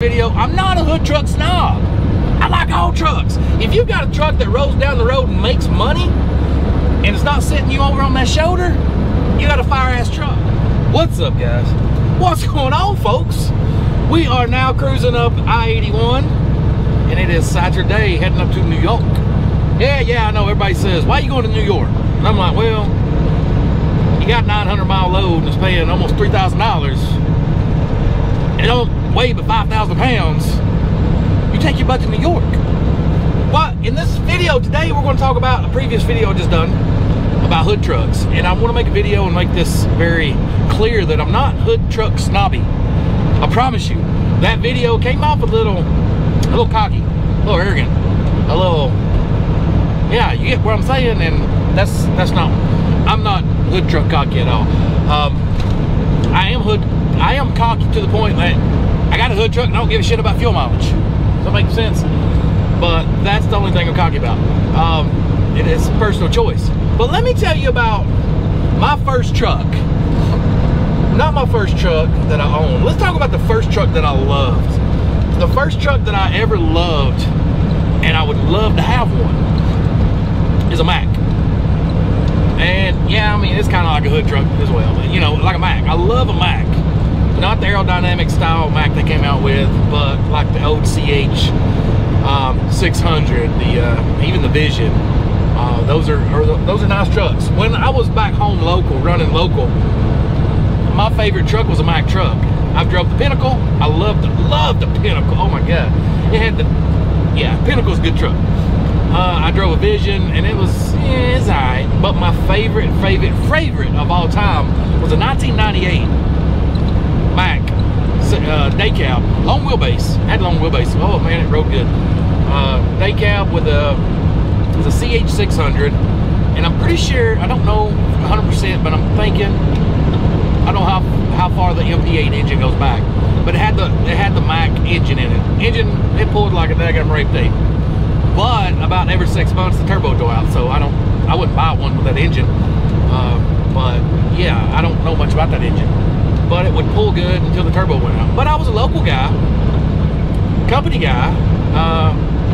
Video, I'm not a hood truck snob. I like all trucks. If you've got a truck that rolls down the road and makes money and it's not sitting you over on that shoulder, you got a fire ass truck. What's up, guys? What's going on, folks? We are now cruising up I-81 and it is Saturday heading up to New York. Yeah, I know everybody says, why are you going to New York? And I'm like, well, you got a 900-mile load and it's paying almost $3,000 and it don't weigh but 5,000 pounds. You take your butt to New York. But in this video today, we're going to talk about a previous video I just done about hood trucks, and I want to make a video and make this very clear that I'm not hood truck snobby. I promise you. That video came off a little cocky, a little arrogant, a little, yeah, you get what I'm saying, and that's not, I'm not hood truck cocky at all. I am cocky to the point that I got a hood truck and I don't give a shit about fuel mileage. Does that make sense? But that's the only thing I'm cocky about. It is personal choice. But let me tell you about my first truck. Not my first truck that I owned. Let's talk about the first truck that I loved. The first truck that I ever loved, and I would love to have one, is a Mack. And yeah, I mean, it's kind of like a hood truck as well. You know, like a Mack. I love a Mack. Not the Aerodynamic style Mack they came out with, but like the old CH 600, even the Vision. Those are nice trucks. When I was back home local, running local, my favorite truck was a Mack truck. I've drove the Pinnacle. I loved the Pinnacle. Oh my God, it had the, yeah, Pinnacle's a good truck. I drove a Vision and it was, yeah, it's alright. But my favorite of all time was a 1998 Mack day cab, long wheelbase. Had long wheelbase. Oh man, it rode good. Day cab with a CH 600, and I'm pretty sure, I don't know 100%, but I'm thinking, I don't know how far the MP8 engine goes back, but it had the Mack engine in it. It pulled like a daggum rape tape. But about every 6 months the turbo would go out, so I wouldn't buy one with that engine. But yeah, I don't know much about that engine. But it would pull good until the turbo went out. But I was a local guy, company guy.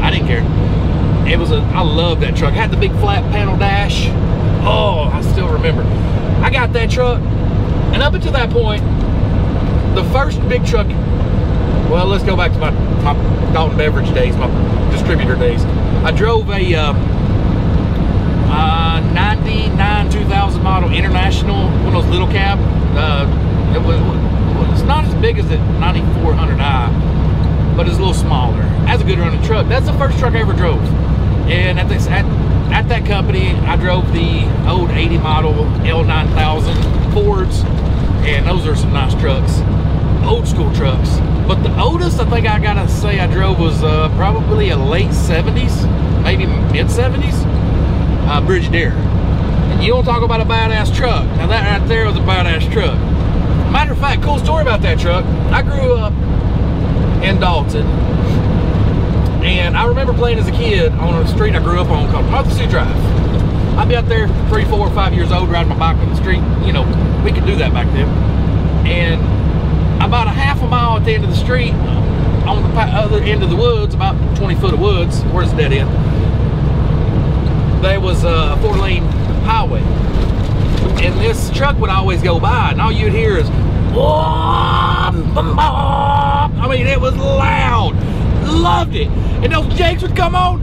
I didn't care. I loved that truck. It had the big flat panel dash. Oh, I still remember. I got that truck, and up until that point, the first big truck. Well, let's go back to my Dalton Beverage days, my distributor days. I drove a 99 2000 model International, one of those little cab. It's not as big as the 9400i, but it's a little smaller. That's a good running truck. That's the first truck I ever drove. And at that company, I drove the old 80 model L9000 Fords, and those are some nice trucks, old school trucks. But the oldest I think I gotta say I drove was probably a late 70s, maybe mid 70s, Brigadier. And you don't talk about a badass truck. Now that right there was a badass truck. Matter of fact, cool story about that truck. I grew up in Dalton, and I remember playing as a kid on a street I grew up on called Martha Sioux Drive. I'd be out there 3, 4, 5 years old riding my bike on the street. You know, we could do that back then. And about a half a mile at the end of the street, on the other end of the woods, about 20 foot of woods, where's the dead end, there was a 4-lane highway. And this truck would always go by, and all you'd hear is, I mean, it was loud. Loved it. And those jakes would come on.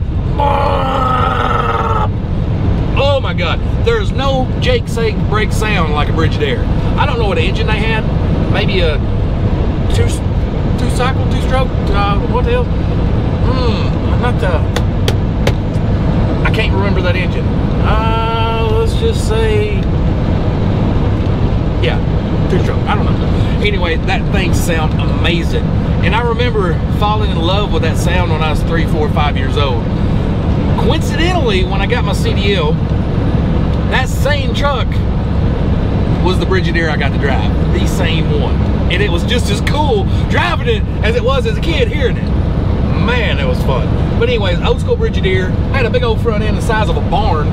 Oh my God. There's no jake brake sound like a Brigadier. I don't know what engine they had. Maybe a two-cycle, two-stroke, what the hell? I can't remember that engine. Let's just say, yeah, two-stroke, I don't know. Anyway, that thing sounded amazing. And I remember falling in love with that sound when I was 3, 4, 5 years old. Coincidentally, when I got my CDL, that same truck was the Brigadier I got to drive, the same one. And it was just as cool driving it as it was as a kid hearing it. Man, it was fun. But anyways, old school Brigadier, had a big old front end the size of a barn.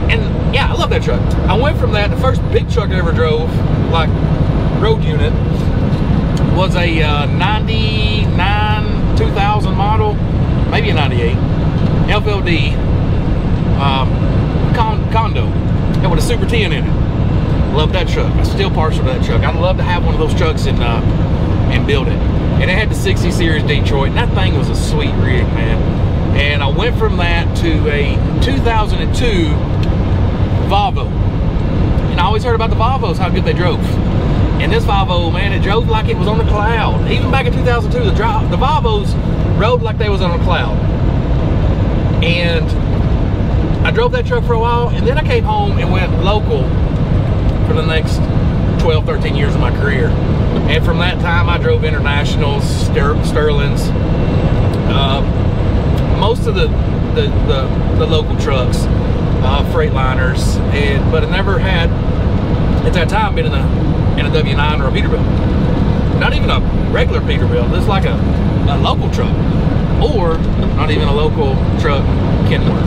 And yeah, I love that truck. I went from that, the first big truck I ever drove, like road unit, was a 99 2000 model, maybe a 98 FLD condo. It with a Super 10 in it. Love that truck. I still partial to that truck. I'd love to have one of those trucks and build it. And it had the 60 series Detroit, and that thing was a sweet rig, man. And I went from that to a 2002 Volvo. And I always heard about the Volvos, how good they drove. And this Volvo, man, it drove like it was on the cloud. Even back in 2002, the Volvos rode like they was on a cloud. And I drove that truck for a while, and then I came home and went local for the next 12, 13 years of my career. And from that time, I drove internationals, Sterlings, most of the local trucks, Freightliners, but I never had, at that time, been in a W9 or a Peterbilt. Not even a regular Peterbilt. It's like a local truck, or not even a local truck, Kenworth.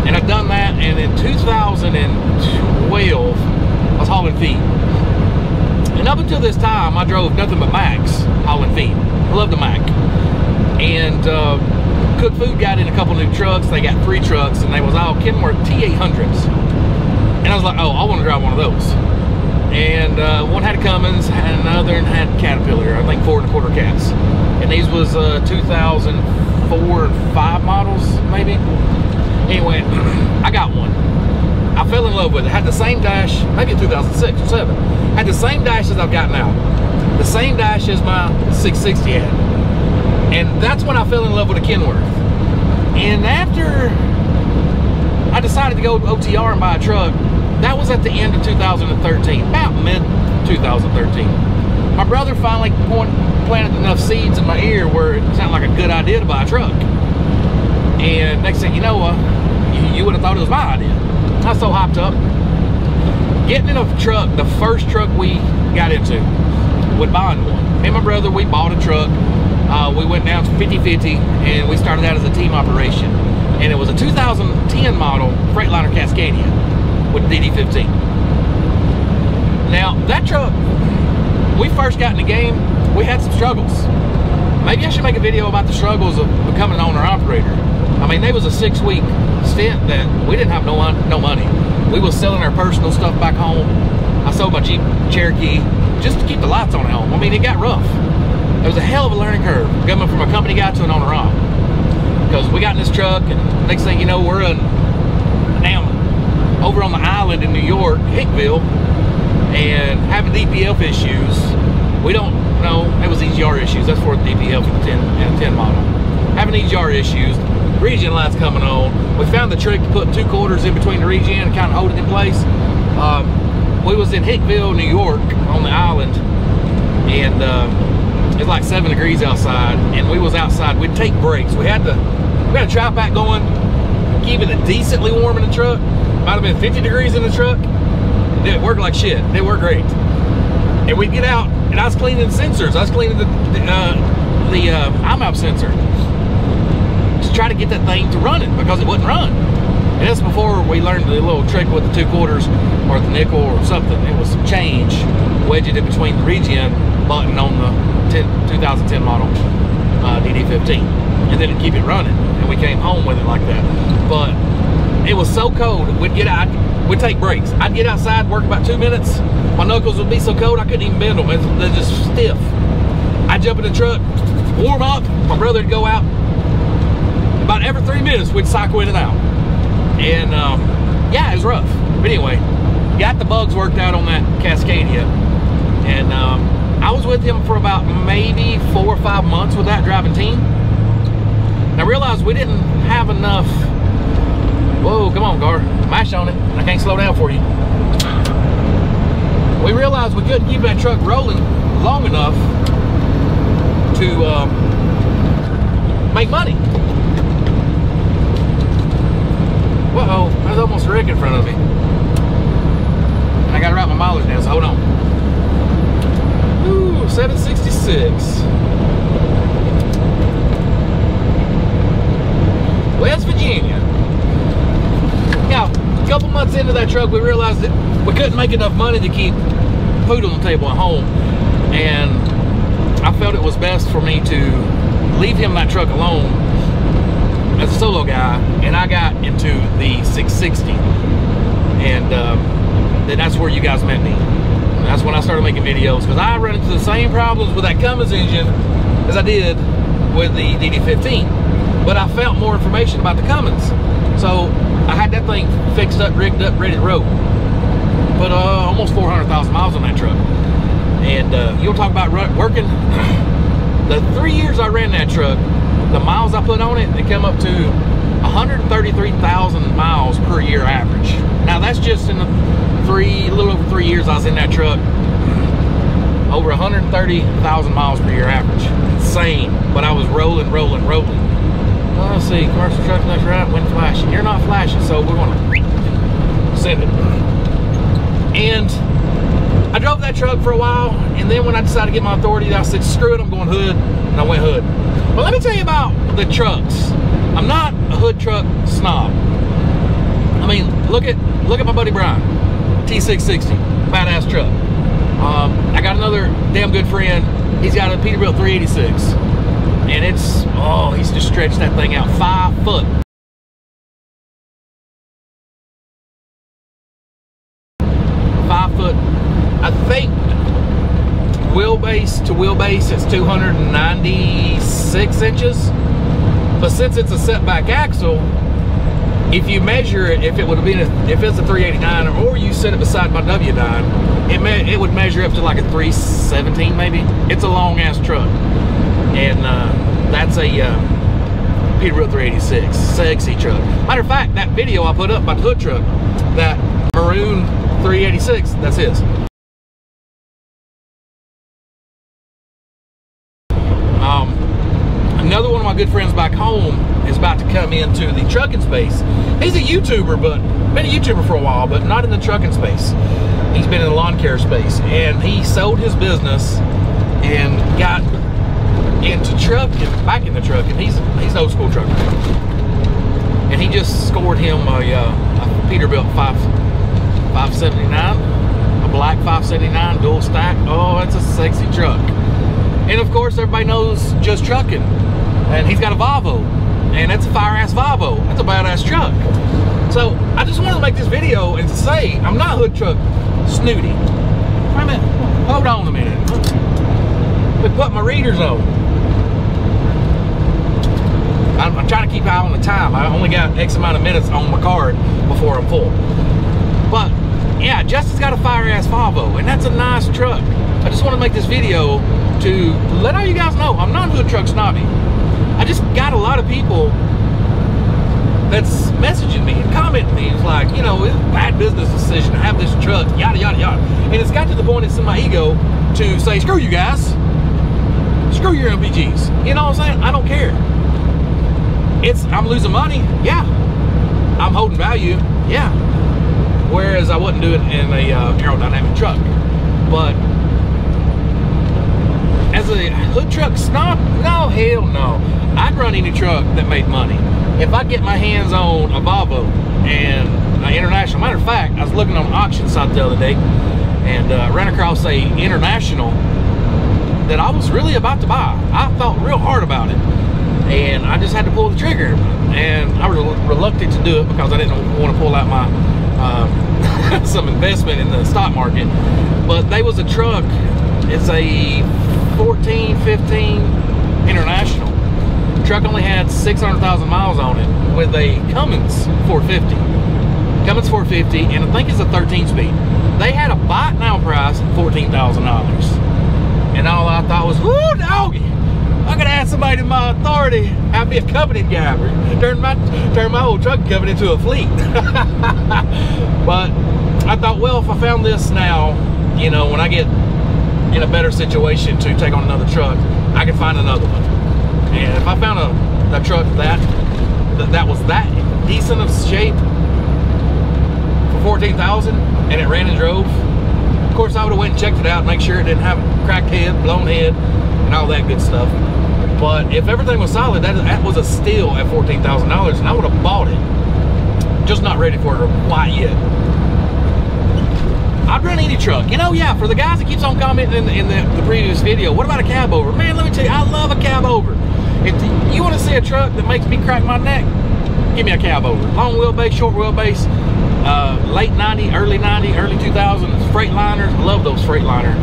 And I've done that, and in 2012, I was hauling feed. And up until this time, I drove nothing but Macs, hauling feed. I love the Mac. And Cook Food got in a couple new trucks. They got 3 trucks, and they was all Kenworth T800s. And I was like, oh, I want to drive one of those. And one had Cummins, and another had Caterpillar, I think 4 1/4 cats. And these was 2004 and 5 models, maybe. Anyway, I got one. I fell in love with it. Had the same dash, maybe in 2006 or 7. Had the same dash as I've got now. The same dash as my 660 had. And that's when I fell in love with a Kenworth. And after I decided to go OTR and buy a truck, that was at the end of 2013, about mid-2013. My brother finally planted enough seeds in my ear where it sounded like a good idea to buy a truck. And next thing you know, you would have thought it was my idea. I was so hopped up. Getting in a truck, the first truck we got into, with buying one. Me and my brother, we bought a truck. We went down to 50-50, and we started out as a team operation. And it was a 2010 model Freightliner Cascadia with DD15. Now, that truck, we first got in the game, we had some struggles. Maybe I should make a video about the struggles of becoming an owner-operator. I mean, there was a 6-week stint that we didn't have no money. We was selling our personal stuff back home. I sold my Jeep Cherokee just to keep the lights on at home. I mean, it got rough. It was a hell of a learning curve, coming from a company guy to an owner-op. Because we got in this truck, and next thing you know, we're over on the island in New York, Hickville, and having DPF issues. We don't know, it was EGR issues. That's for the DPF for the 10 model. Having EGR issues, regen lights coming on. We found the trick to put 2 quarters in between the regen and kind of hold it in place. We was in Hickville, New York, on the island, and it's like 7 degrees outside, and we was outside. We'd take breaks. We had a tri pack going, keeping it decently warm in the truck. Might have been 50 degrees in the truck. It didn't work like shit. It worked great. And we'd get out, and I was cleaning the sensors. I was cleaning the IMAP sensor to try to get that thing to running, because it wouldn't run. And that's before we learned the little trick with the 2 quarters or the nickel or something. It was some change, wedge it in between the regen button on the 2010 model DD15, and then it'd keep it running. And we came home with it like that. But it was so cold, we'd get out, we'd take breaks. I'd get outside, work about 2 minutes. My knuckles would be so cold I couldn't even bend them. They're just stiff. I'd jump in the truck, warm up. My brother would go out. About every 3 minutes, we'd cycle in and out. And yeah, it was rough. But anyway, got the bugs worked out on that Cascadia. And I was with him for about maybe 4 or 5 months with that driving team. And I realized we didn't have enough. Whoa, come on, Gar. Mash on it. I can't slow down for you. We realized we couldn't keep that truck rolling long enough to make money. Whoa, there's almost a wreck in front of me. I gotta write my mileage down, so hold on. Ooh, 766. West Virginia. Now, a couple months into that truck, we realized that we couldn't make enough money to keep food on the table at home. And I felt it was best for me to leave him that truck alone as a solo guy, and I got into the 660, and then that's where you guys met me. That's when I started making videos, because I run into the same problems with that Cummins engine as I did with the DD15, but I felt more information about the Cummins, so I had that thing fixed up, rigged up, ready to roll. Put almost 400,000 miles on that truck. And you'll talk about working. The 3 years I ran that truck, the miles I put on it, they come up to 133,000 miles per year average. Now that's just in the a little over 3 years I was in that truck. Over 130,000 miles per year average. Insane. But I was rolling. Well, let's see, commercial truck left, right, wind flashing. You're not flashing, so we're gonna send it. And I drove that truck for a while, and then when I decided to get my authority, I said, screw it, I'm going hood, and I went hood. But let me tell you about the trucks. I'm not a hood truck snob. I mean, look at my buddy Brian, T660, badass truck. I got another damn good friend. He's got a Peterbilt 386, and it's, oh, he's just stretched that thing out 5 foot. 5 foot. I think wheelbase to wheelbase is 296 inches, but since it's a setback axle, if you measure it, if it would have been if it's a 389, or you set it beside my W9, it would measure up to like a 317 maybe. It's a long ass truck, and that's a Peterbilt 386, sexy truck. Matter of fact, that video I put up about the hood truck, that maroon 386, that's his. Another one of my good friends back home is about to come into the trucking space. He's a YouTuber, but been a YouTuber for a while, but not in the trucking space. He's been in the lawn care space, and he sold his business and got into trucking, back in the trucking. He's an old school trucker, and he just scored him a Peterbilt 579, a black 579 dual stack. Oh, it's a sexy truck. And of course, everybody knows Just Trucking, and he's got a Volvo, and it's a fire-ass Volvo. That's a badass truck. So I just wanted to make this video and to say I'm not hood truck snooty. Wait a minute, hold on a minute. Let me put my readers on. I'm trying to keep an eye on the time. I only got X amount of minutes on my card before I'm full. but yeah, Justin's got a fire-ass Volvo, and that's a nice truck. I just want to make this video to let all you guys know I'm not hood truck snobby. I just got a lot of people that's messaging me and commenting me. It's like, you know, it's a bad business decision to have this truck, yada, yada, yada. And it's got to the point it's in my ego to say, screw you guys. Screw your MPGs. You know what I'm saying? I don't care. I'm losing money. Yeah. I'm holding value. Yeah. Whereas I wouldn't do it in a aerodynamic truck. But as a hood truck snob, no, hell no. I'd run any truck that made money. If I get my hands on a Volvo and an International, matter of fact, I was looking on an auction site the other day and ran across a International that I was really about to buy. I thought real hard about it, and I just had to pull the trigger, and I was reluctant to do it because I didn't want to pull out my some investment in the stock market. But they was a truck. It's a 14, 15 International. The truck only had 600,000 miles on it with a Cummins 450. Cummins 450, and I think it's a 13-speed. They had a buy now price of $14,000. And all I thought was, whoo, doggy, I could add somebody to my authority. I'd be a company guy. Turn my whole truck company into a fleet. But I thought, well, if I found this now, you know, when I get in a better situation to take on another truck, I can find another one. And if I found a truck that was that decent of shape for $14,000 and it ran and drove, of course I would have went and checked it out, make sure it didn't have a cracked head, blown head, and all that good stuff. But if everything was solid, that was a steal at $14,000, and I would have bought it. Just not ready for it quite yet. I'd run any truck. You know, yeah, for the guys that keeps on commenting in the previous video, what about a cab over? Man, let me tell you, I love a cab over. If you want to see a truck that makes me crack my neck, give me a cab over. Long wheelbase, short wheelbase, late 90, early 90, early 2000s, Freightliners. I love those Freightliner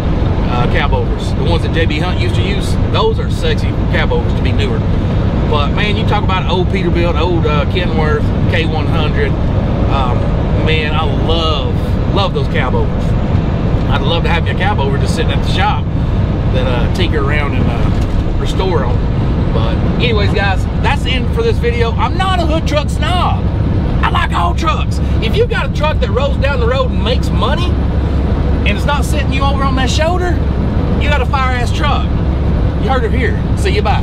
cab overs. The ones that JB Hunt used to use, those are sexy cab overs to be newer. But man, you talk about old Peterbilt, old Kenworth, K100. Man, I love those cab overs. I'd love to have a cab over just sitting at the shop that tinker around and restore them. But anyways, guys, that's the end for this video. I'm not a hood truck snob. I like all trucks. If you've got a truck that rolls down the road and makes money and it's not sitting you over on that shoulder, you got a fire ass truck. You heard it here. See you, bye.